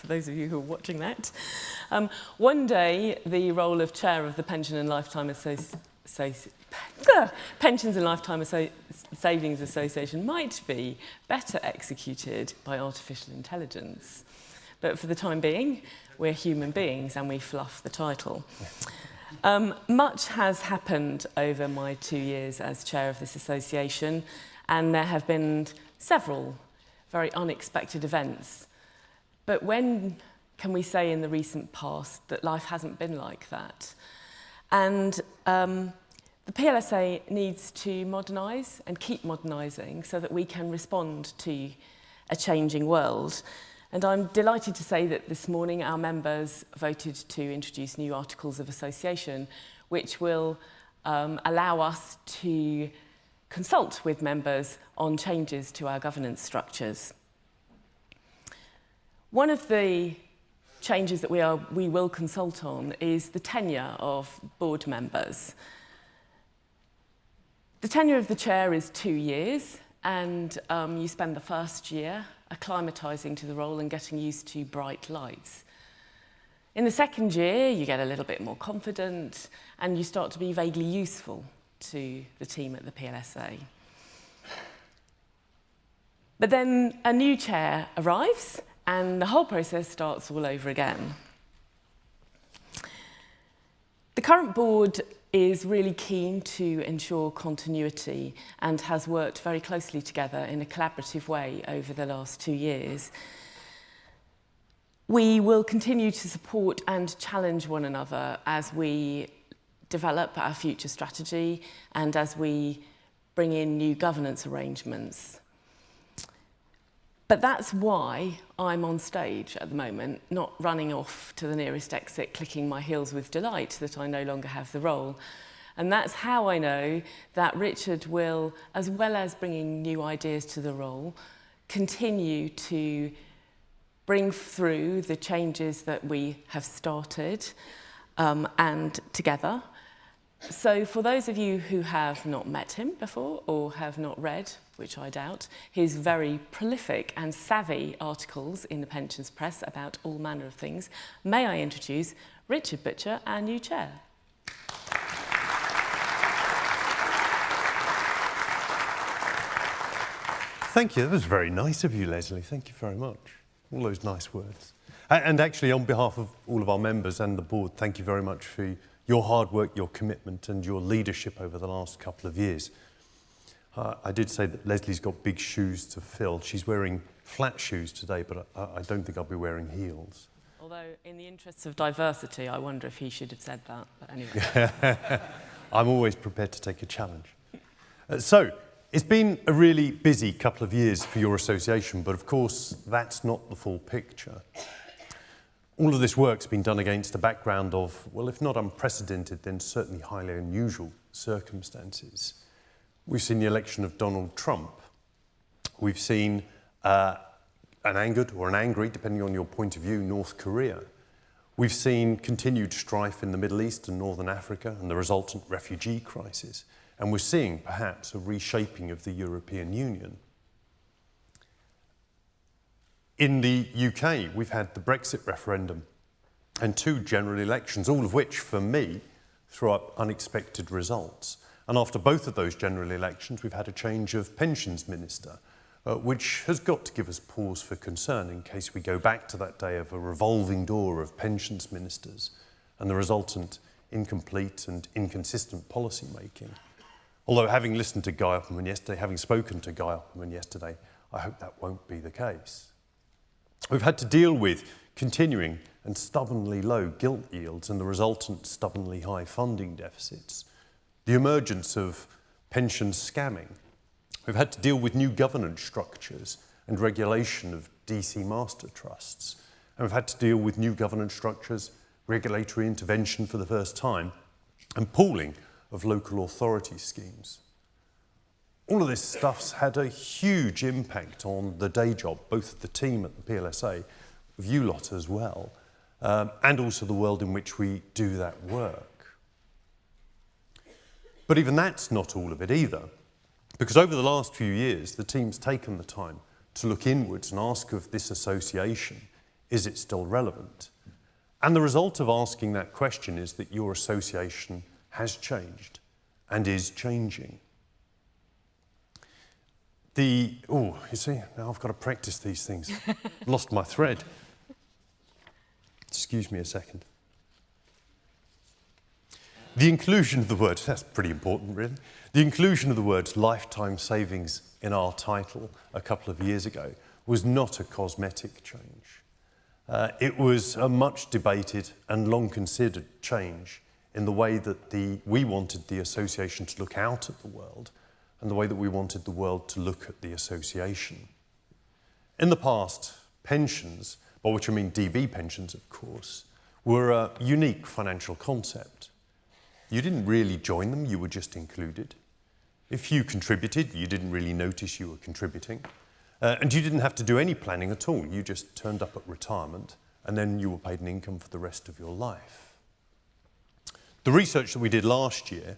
for those of you who are watching that. One day, the role of chair of the Pensions and Lifetime Savings Association might be better executed by artificial intelligence. But for the time being, we're human beings and we fluff the title. Much has happened over my 2 years as chair of this association, and there have been several very unexpected events. But when can we say in the recent past that life hasn't been like that? And the PLSA needs to modernise and keep modernising so that we can respond to a changing world. And I'm delighted to say that this morning our members voted to introduce new articles of association, which will allow us to consult with members on changes to our governance structures. One of the changes that we will consult on is the tenure of board members. The tenure of the chair is 2 years, and you spend the first year acclimatising to the role and getting used to bright lights. In the second year, you get a little bit more confident and you start to be vaguely useful to the team at the PLSA. But then a new chair arrives and the whole process starts all over again. The current board is really keen to ensure continuity and has worked very closely together in a collaborative way over the last 2 years. We will continue to support and challenge one another as we develop our future strategy and as we bring in new governance arrangements. But that's why I'm on stage at the moment, not running off to the nearest exit, clicking my heels with delight that I no longer have the role. And that's how I know that Richard will, as well as bringing new ideas to the role, continue to bring through the changes that we have started and together. So for those of you who have not met him before or have not read, which I doubt, his very prolific and savvy articles in the pensions press about all manner of things, may I introduce Richard Butcher, our new chair. Thank you. That was very nice of you, Lesley. Thank you very much. All those nice words. And actually, on behalf of all of our members and the board, thank you very much for your hard work, your commitment and your leadership over the last couple of years. I did say that Lesley's got big shoes to fill. She's wearing flat shoes today, but I don't think I'll be wearing heels. Although, in the interests of diversity, I wonder if he should have said that. But anyway. I'm always prepared to take a challenge. So, it's been a really busy couple of years for your association, but of course, that's not the full picture. All of this work's been done against a background of, well, if not unprecedented, then certainly highly unusual circumstances. We've seen the election of Donald Trump. We've seen an angered or an angry, depending on your point of view, North Korea. We've seen continued strife in the Middle East and Northern Africa and the resultant refugee crisis. And we're seeing, perhaps, a reshaping of the European Union. In the UK, we've had the Brexit referendum and 2 general elections, all of which, for me, threw up unexpected results. And after both of those general elections, we've had a change of pensions minister, which has got to give us pause for concern in case we go back to that day of a revolving door of pensions ministers and the resultant incomplete and inconsistent policy making. Although having listened to Guy Opperman yesterday, having spoken to Guy Opperman yesterday, I hope that won't be the case. We've had to deal with continuing and stubbornly low gilt yields and the resultant stubbornly high funding deficits, the emergence of pension scamming. We've had to deal with new governance structures and regulation of DC master trusts. And we've had to deal with new governance structures, regulatory intervention for the first time, and pooling of local authority schemes. All of this stuff's had a huge impact on the day job, both of the team at the PLSA, of you lot as well, and also the world in which we do that work. But even that's not all of it either, because over the last few years, the team's taken the time to look inwards and ask of this association is it still relevant? And the result of asking that question is that your association has changed and is changing. You see, now I've got to practice these things. Lost my thread. Excuse me a second. The inclusion of the words, that's pretty important really, the inclusion of the words lifetime savings in our title a couple of years ago was not a cosmetic change. It was a much debated and long considered change in the way that we wanted the association to look out at the world and the way that we wanted the world to look at the association. In the past, pensions, by which I mean DB pensions of course, were a unique financial concept. You didn't really join them, you were just included. If you contributed, you didn't really notice you were contributing. And you didn't have to do any planning at all. You just turned up at retirement and then you were paid an income for the rest of your life. The research that we did last year,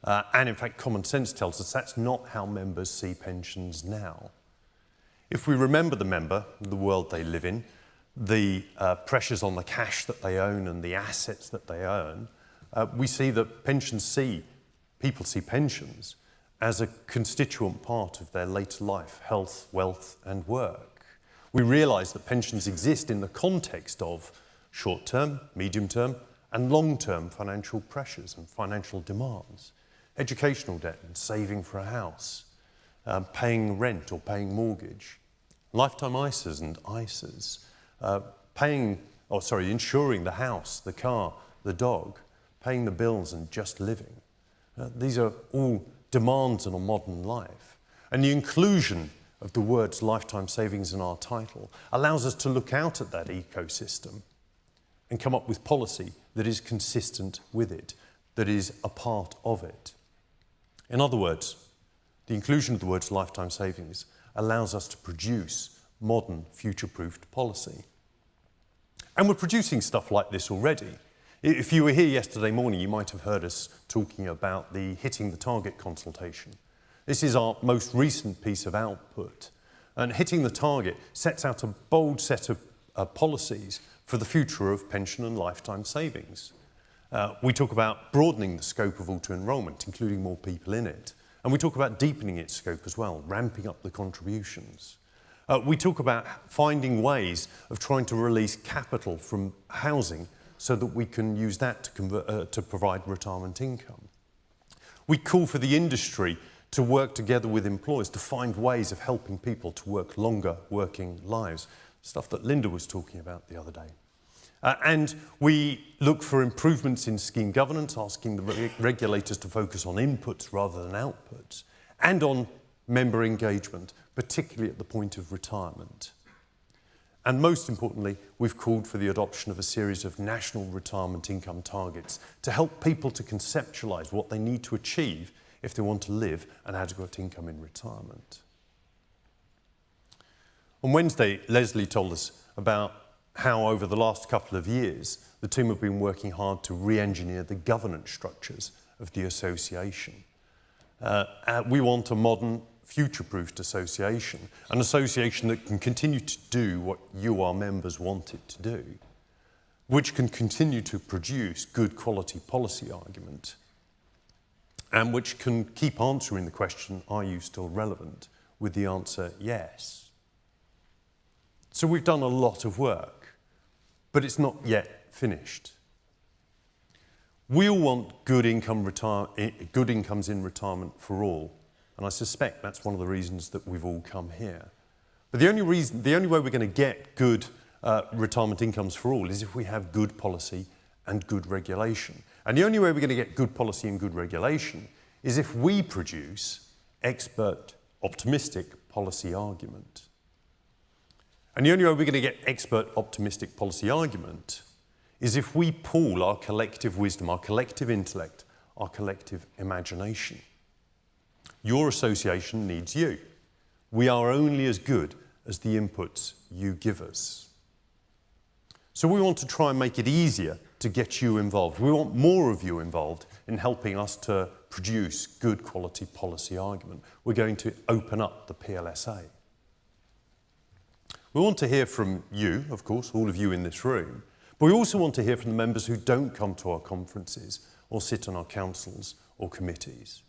and in fact common sense tells us that's not how members see pensions now. If we remember the member, the world they live in, the pressures on the cash that they own and the assets that they earn, we see that people see pensions as a constituent part of their later life, health, wealth and work. We realise that pensions exist in the context of short-term, medium-term and long-term financial pressures and financial demands, educational debt and saving for a house, paying rent or paying mortgage, lifetime ISAs and ISAs, insuring the house, the car, the dog, paying the bills and just living. These are all demands on a modern life. And the inclusion of the words lifetime savings in our title allows us to look out at that ecosystem and come up with policy that is consistent with it, that is a part of it. In other words, the inclusion of the words lifetime savings allows us to produce modern, future-proofed policy. And we're producing stuff like this already. If you were here yesterday morning, you might have heard us talking about the Hitting the Target consultation. This is our most recent piece of output. And Hitting the Target sets out a bold set of policies for the future of pension and lifetime savings. We talk about broadening the scope of auto-enrolment, including more people in it. And we talk about deepening its scope as well, ramping up the contributions. We talk about finding ways of trying to release capital from housing so that we can use that to provide retirement income. We call for the industry to work together with employers to find ways of helping people to work longer working lives, stuff that Linda was talking about the other day. And we look for improvements in scheme governance, asking the regulators to focus on inputs rather than outputs, and on member engagement, particularly at the point of retirement. And most importantly, we've called for the adoption of a series of national retirement income targets to help people to conceptualise what they need to achieve if they want to live an adequate income in retirement. On Wednesday, Lesley told us about how over the last couple of years, the team have been working hard to re-engineer the governance structures of the association. We want a modern, future-proofed association, an association that can continue to do what you, our members, want it to do, which can continue to produce good quality policy argument, and which can keep answering the question, are you still relevant, with the answer, yes. So we've done a lot of work, but it's not yet finished. We all want good incomes in retirement for all, and I suspect that's one of the reasons that we've all come here. But the only way we're going to get good retirement incomes for all is if we have good policy and good regulation. And the only way we're going to get good policy and good regulation is if we produce expert, optimistic policy argument. And the only way we're going to get expert, optimistic policy argument is if we pool our collective wisdom, our collective intellect, our collective imagination. Your association needs you. We are only as good as the inputs you give us. So we want to try and make it easier to get you involved. We want more of you involved in helping us to produce good quality policy argument. We're going to open up the PLSA. We want to hear from you, of course, all of you in this room, but we also want to hear from the members who don't come to our conferences or sit on our councils or committees.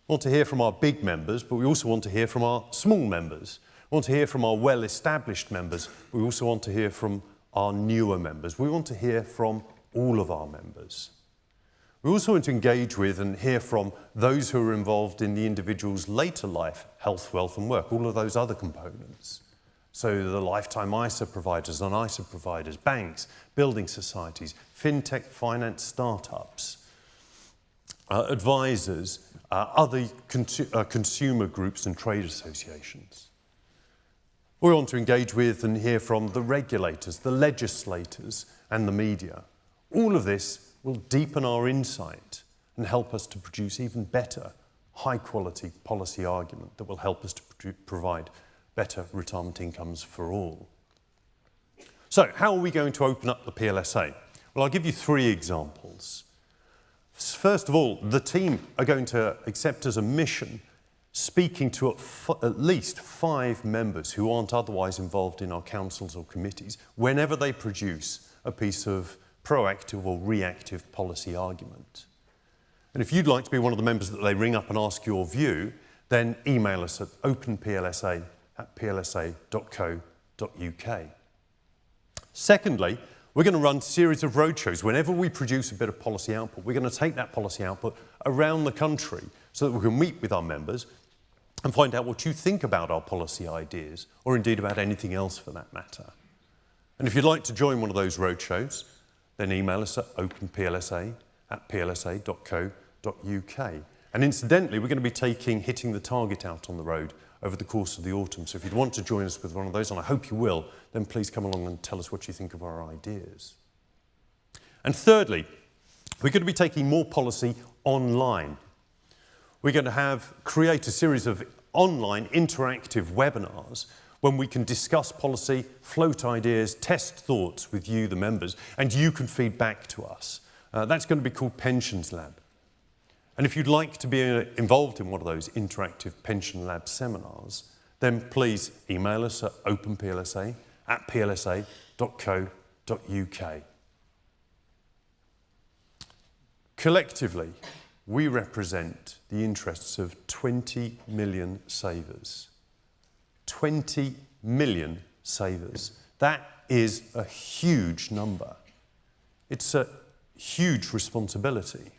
We want to hear from our big members, but we also want to hear from our small members. We want to hear from our well-established members, but we also want to hear from our newer members. We want to hear from all of our members. We also want to engage with and hear from those who are involved in the individual's later life, health, wealth and work, all of those other components. So the lifetime ISA providers, non-ISA providers, banks, building societies, fintech finance startups, advisors, other consumer groups and trade associations. We want to engage with and hear from the regulators, the legislators and the media. All of this will deepen our insight and help us to produce even better, high-quality policy argument that will help us to provide better retirement incomes for all. So, how are we going to open up the PLSA? Well, I'll give you 3 examples. First of all, the team are going to accept as a mission speaking to at least 5 members who aren't otherwise involved in our councils or committees whenever they produce a piece of proactive or reactive policy argument. And if you'd like to be one of the members that they ring up and ask your view, then email us at openplsa@plsa.co.uk. Secondly, we're going to run a series of roadshows. Whenever we produce a bit of policy output, we're going to take that policy output around the country so that we can meet with our members and find out what you think about our policy ideas, or indeed about anything else for that matter. And if you'd like to join one of those roadshows, then email us at openplsa@plsa.co.uk. And incidentally, we're going to be hitting the target out on the road over the course of the autumn. So if you'd want to join us with one of those, and I hope you will, then please come along and tell us what you think of our ideas. And thirdly, we're going to be taking more policy online. We're going to create a series of online interactive webinars when we can discuss policy, float ideas, test thoughts with you, the members, and you can feed back to us. That's going to be called Pensions Lab. And if you'd like to be involved in one of those interactive Pension Lab seminars, then please email us at openplsa@plsa.co.uk. Collectively, we represent the interests of 20 million savers. 20 million savers. That is a huge number. It's a huge responsibility.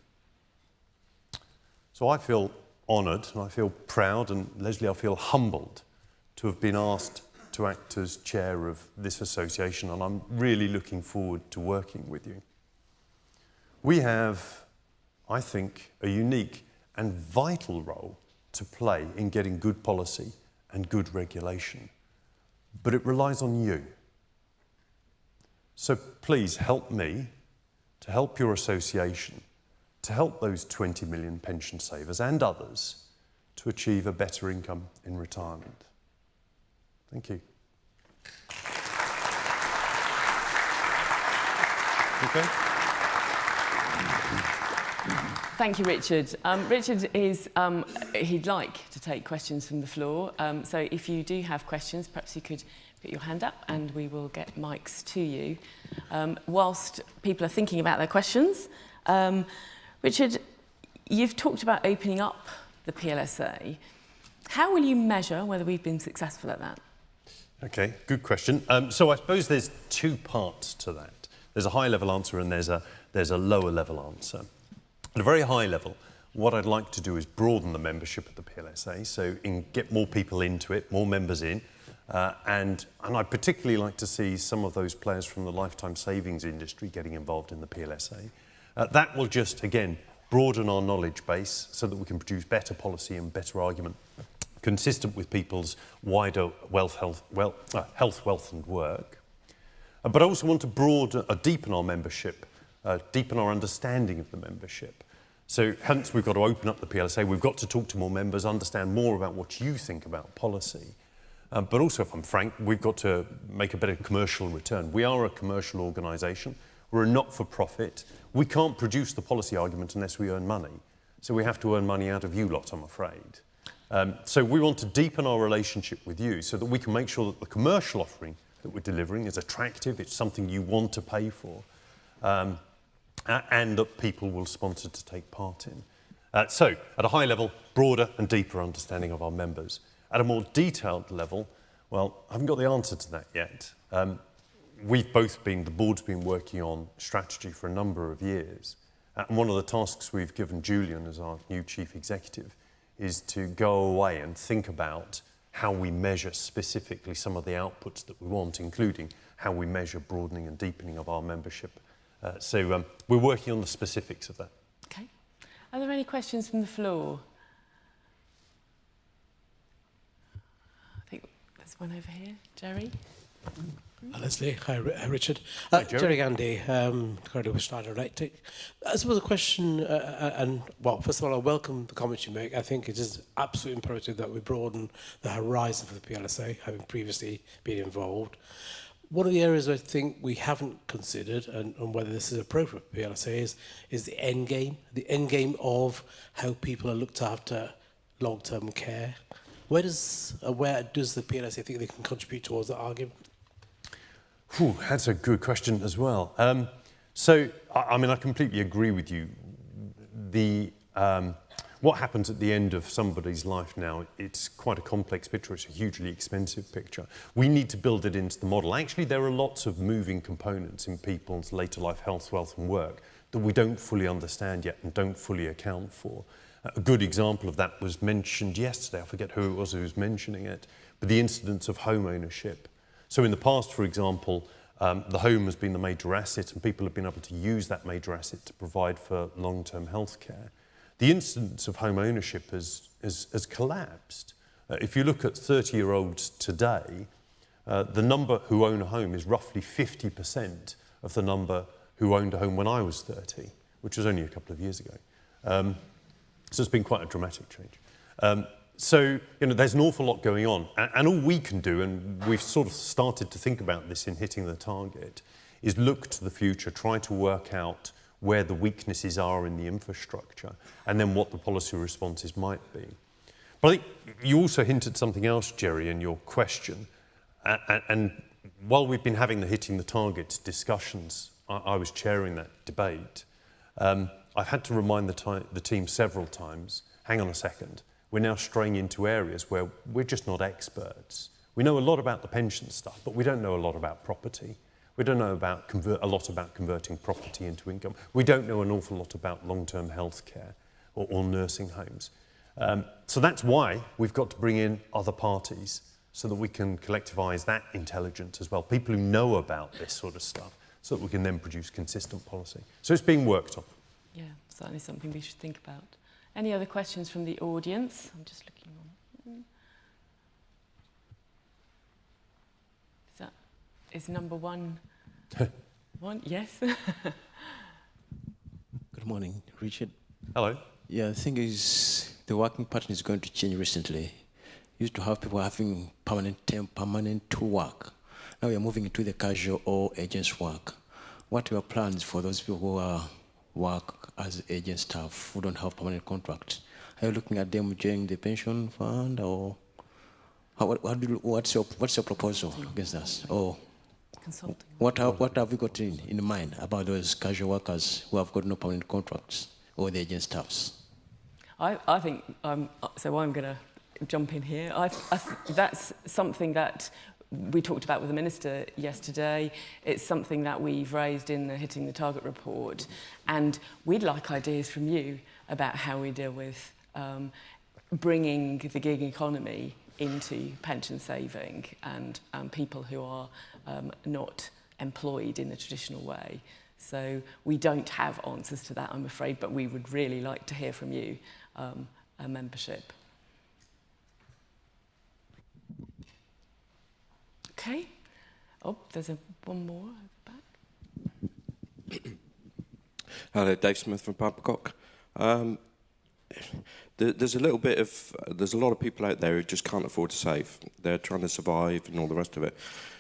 So I feel honoured and I feel proud, and Lesley, I feel humbled to have been asked to act as chair of this association, and I'm really looking forward to working with you. We have, I think, a unique and vital role to play in getting good policy and good regulation, but it relies on you. So please help me to help your association, to help those 20 million pension savers and others to achieve a better income in retirement. Thank you. Okay. Thank you, Richard. Richard he'd like to take questions from the floor. So if you do have questions, perhaps you could put your hand up and we will get mics to you. Whilst people are thinking about their questions, Richard, you've talked about opening up the PLSA. How will you measure whether we've been successful at that? Okay, good question. So I suppose there's 2 parts to that. There's a high-level answer and there's a lower-level answer. At a very high level, what I'd like to do is broaden the membership of the PLSA, so get more people into it, more members in, and I'd particularly like to see some of those players from the lifetime savings industry getting involved in the PLSA. That will just, again, broaden our knowledge base so that we can produce better policy and better argument consistent with people's wider health, wealth and work. But I also want to deepen our membership, deepen our understanding of the membership. So hence we've got to open up the PLSA, we've got to talk to more members, understand more about what you think about policy. But also, if I'm frank, we've got to make a better commercial return. We are a commercial organisation, we're a not-for-profit. We can't produce the policy argument unless we earn money. So we have to earn money out of you lot, I'm afraid. So we want to deepen our relationship with you so that we can make sure that the commercial offering that we're delivering is attractive, it's something you want to pay for, and that people will sponsor to take part in. So, at a high level, broader and deeper understanding of our members. At a more detailed level, well, I haven't got the answer to that yet. The board's been working on strategy for a number of years. And one of the tasks we've given Julian as our new chief executive is to go away and think about how we measure specifically some of the outputs that we want, including how we measure broadening and deepening of our membership. So we're working on the specifics of that. Okay. Are there any questions from the floor? I think there's one over here. Jerry? Lesley, hi Richard. Hi, Jerry. Jerry Gandy, currently with Schneider Electric. I suppose a question, first of all, I welcome the comments you make. I think it is absolutely imperative that we broaden the horizon for the PLSA, having previously been involved. One of the areas I think we haven't considered, and whether this is appropriate for PLSA, is the end game. The end game of how people are looked after long-term care. Where does the PLSA think they can contribute towards that argument? That's a good question as well. I completely agree with you. What happens at the end of somebody's life now, it's quite a complex picture, it's a hugely expensive picture. We need to build it into the model. Actually, there are lots of moving components in people's later life health, wealth and work that we don't fully understand yet and don't fully account for. A good example of that was mentioned yesterday, I forget who it was who was mentioning it, but the incidence of home ownership. So in the past, for example, the home has been the major asset and people have been able to use that major asset to provide for long-term health care. The incidence of home ownership has collapsed. If you look at 30-year-olds today, the number who own a home is roughly 50% of the number who owned a home when I was 30, which was only a couple of years ago. So it's been quite a dramatic change. So, there's an awful lot going on. And all we can do, and we've sort of started to think about this in hitting the target, is look to the future, try to work out where the weaknesses are in the infrastructure, and then what the policy responses might be. But I think you also hinted something else, Jerry, in your question. And while we've been having the hitting the targets discussions, I was chairing that debate, I've had to remind the team several times, hang on a second, we're now straying into areas where we're just not experts. We know a lot about the pension stuff, but we don't know a lot about property. We don't know a lot about converting property into income. We don't know an awful lot about long-term health care or nursing homes. So that's why we've got to bring in other parties so that we can collectivise that intelligence as well, people who know about this sort of stuff, so that we can then produce consistent policy. So it's being worked on. Yeah, certainly something we should think about. Any other questions from the audience? I'm just looking on. Is number one? Yes. Good morning, Richard. Hello. Yeah, the thing is, the working pattern is going to change recently. Used to have people having permanent work. Now we are moving into the casual or agents work. What are your plans for those people who work as agent staff who don't have permanent contracts? Are you looking at them joining the pension fund, or what's your proposal against us? Or Consulting. what have you got in mind about those casual workers who have got no permanent contracts, or the agent staffs? I think, so I'm going to jump in here. That's something that we talked about with the Minister yesterday. It's something that we've raised in the Hitting the Target report. And we'd like ideas from you about how we deal with bringing the gig economy into pension saving and people who are not employed in the traditional way. So we don't have answers to that, I'm afraid, but we would really like to hear from you, a membership. Okay. Oh, there's one more at the back. Hello, Dave Smith from Babcock. There's a lot of people out there who just can't afford to save. They're trying to survive and all the rest of it.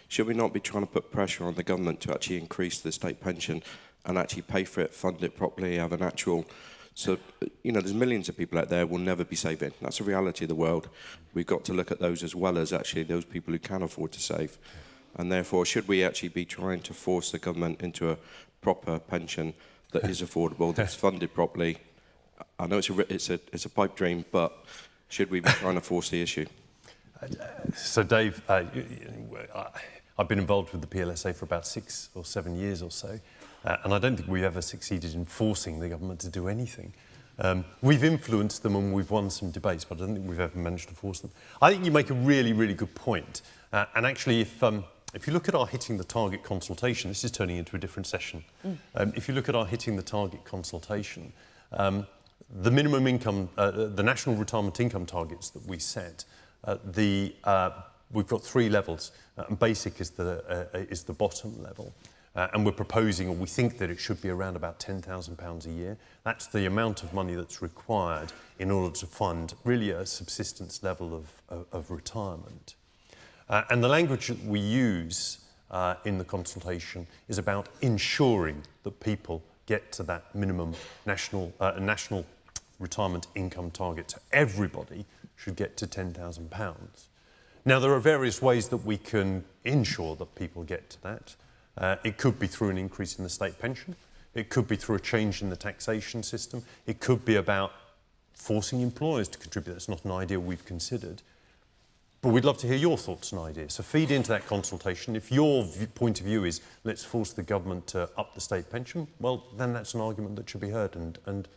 Should we not be trying to put pressure on the government to actually increase the state pension and actually pay for it, fund it properly, have an actual So, there's millions of people out there who will never be saving. That's a reality of the world. We've got to look at those as well as actually those people who can afford to save. And therefore, should we actually be trying to force the government into a proper pension that is affordable, that's funded properly? I know it's a pipe dream, but should we be trying to force the issue? So, Dave, I've been involved with the PLSA for about 6 or 7 years or so, and I don't think we've ever succeeded in forcing the government to do anything. We've influenced them and we've won some debates, but I don't think we've ever managed to force them. I think you make a really, really good point. And actually, if you look at our Hitting the Target consultation, this is turning into a different session. If you look at our Hitting the Target consultation, the minimum income, the national retirement income targets that we set, we've got 3 levels, and basic is the bottom level. And we're proposing, or we think that it should be around about £10,000 a year. That's the amount of money that's required in order to fund really a subsistence level of retirement. And the language that we use in the consultation is about ensuring that people get to that minimum national retirement income target. So everybody should get to £10,000. Now, there are various ways that we can ensure that people get to that. It could be through an increase in the state pension. It could be through a change in the taxation system. It could be about forcing employers to contribute. That's not an idea we've considered. But we'd love to hear your thoughts and ideas. So feed into that consultation. If your point of view is let's force the government to up the state pension, well, then that's an argument that should be heard and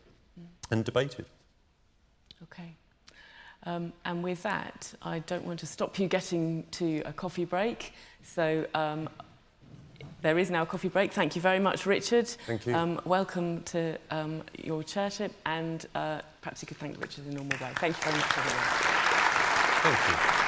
debated. Okay. And with that, I don't want to stop you getting to a coffee break. So there is now a coffee break. Thank you very much, Richard. Thank you. Welcome to your chairship, and perhaps you could thank Richard in a normal way. Thank you very much, everyone. Thank you.